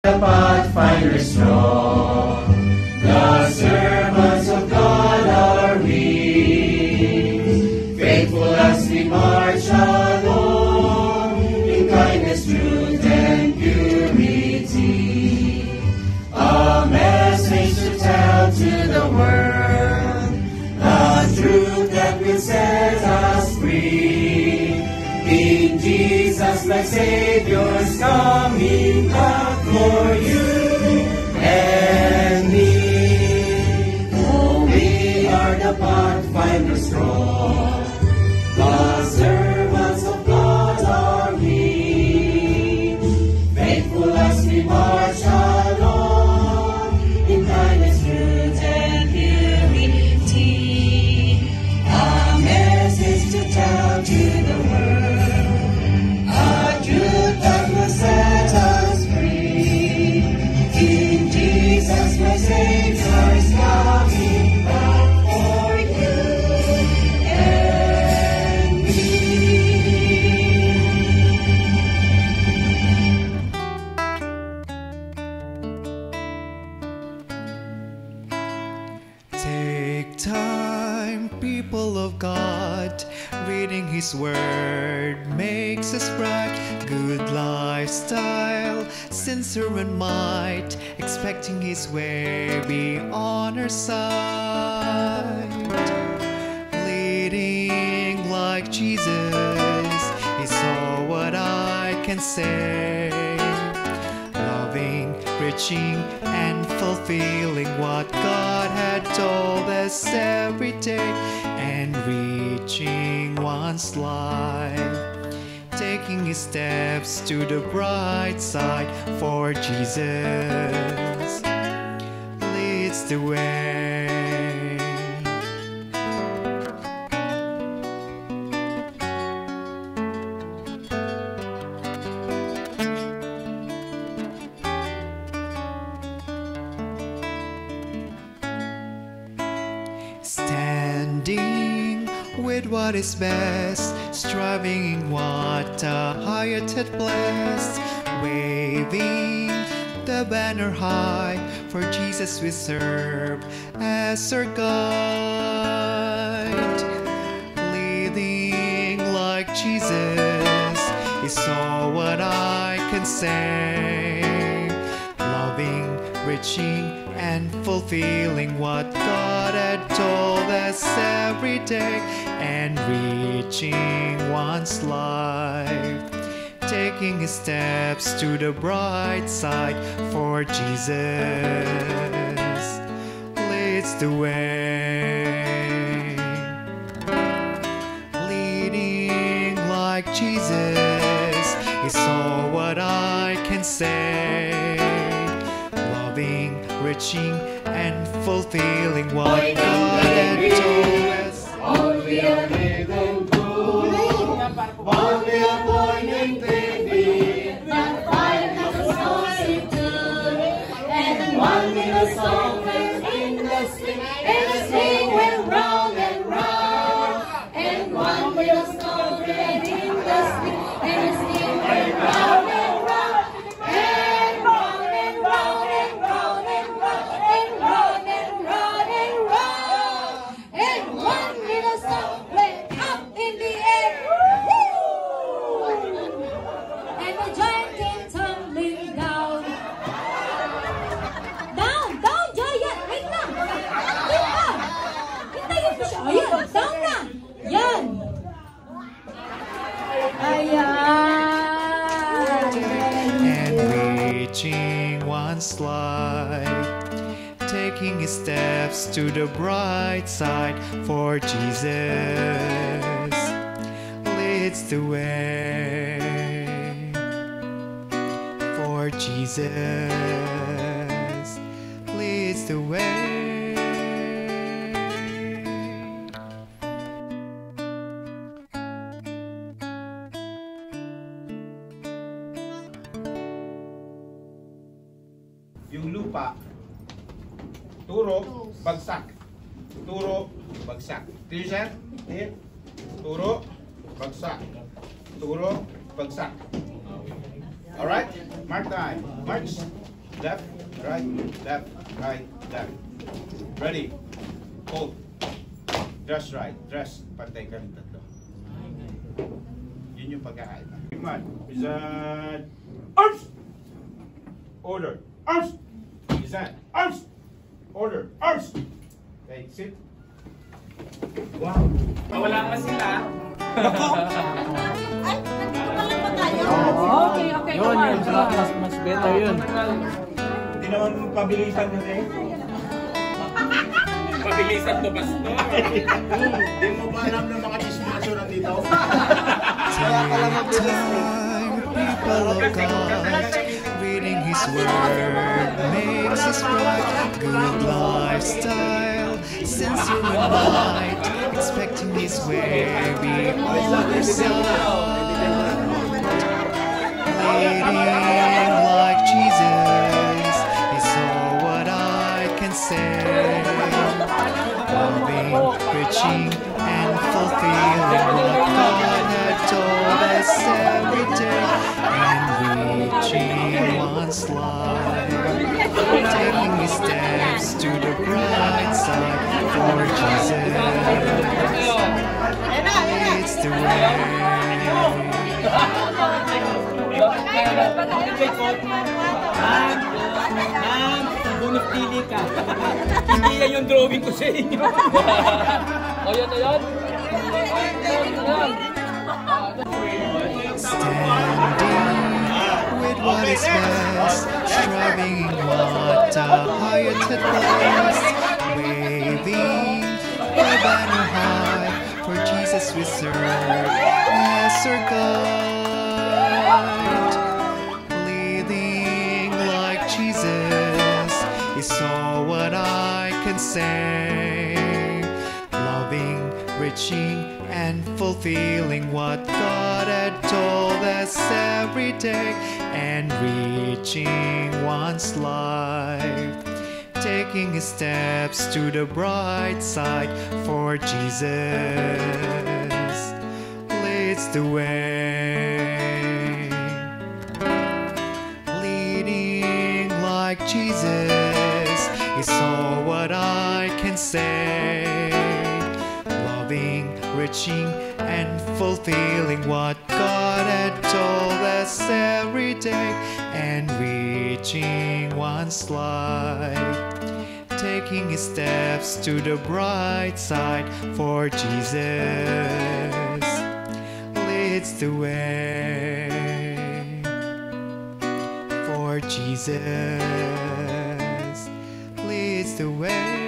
Pathfinder strong, the servants of God are we, faithful as we march along, in kindness, truth, and purity, a message to tell to the world, the truth that will set us free, in Jesus my Savior's coming back for you and me. Oh, we are the Pathfinder strong, the servants of God are we, faithful as we march along, in kindness, truth, and purity, a message to tell to the world, a truth that will set us free, in Jesus my Savior's coming back for you and me. Take time, people of God, reading His Word makes us bright. Good lifestyle, sincere and might, expecting His way be on our side. Leading like Jesus is all what I can say. Loving, preaching, and fulfilling what God had told us every day, and reaching one's life, taking his steps to the bright side, for Jesus leads the way. Standing with what is best, striving in what a higher had blessed, waving the banner high, for Jesus we serve as our guide. Leading like Jesus is all what I can say. Loving, reaching, and fulfilling what God had told us every day, and reaching one's life, taking his steps to the bright side, for Jesus leads the way. Leading like Jesus is all what I can say. Loving, reaching, and fulfilling what God had told us. All we are living through, all we are pointing to be, but fight has a solitude, and one little song went in the swing, and the swing went round and round, and one little song went in the swing, and the swing went round and round, and round and round and round and round and round and round and round, and one little song went up in the air. Woo! And the giant came tumbling down. Down, down, giant! Wait lang! Akit pa! Hintayin mo siya. Ayan, down na! Yan! Ayan! And reaching one's life, taking his steps to the bright side, for Jesus leads the way. For Jesus leads the way. Yung lupa, turo, bagsak. Turo, bagsak. Do you understand? Here. Turo, bagsak. Turo, bagsak. Alright? Mark time. March. left, right, left, right, left. Ready. Hold. Just right. Just. Pantay ka rin tatlo. Yun yung pagkakaiba. Iman. Izan. Arms! Order. Arms! Izan. Arms! Order. Arms! Okay, sit. Wow. Wala pa sila. Ay, nandito pa lang ba tayo? Okay, okay. Yun, mas better yun. Hindi naman pabilisan kasi. Pabilisan to, Pastor. Hindi mo ba alam na mga chismoso nandito? Take time, people of God, reading His Word makes us bright. Good lifestyle, sincere and light, expecting His way, be always leading like Jesus is all what I can say. Loving, preaching, and fulfilling what God had told us every day, and reaching one's life, taking His steps to the bright side for Jesus. It's the way. Bunot pili ka. Hindi yan yung drawing ko sa inyo. O yun, o yun. Standing with what is best, striving in what a higher to blessed, waving the banner high, for Jesus we serve as our guide. Leading like Jesus is all what I can say. Loving, reaching, and fulfilling what God had told us every day, and reaching one's life, taking His steps to the bright side, for Jesus leads the way. Leading like Jesus is all what I can say. Loving, reaching, and fulfilling what God had told us every day, and reaching one's life, taking His steps to the bright side, for Jesus leads the way. For Jesus leads the way.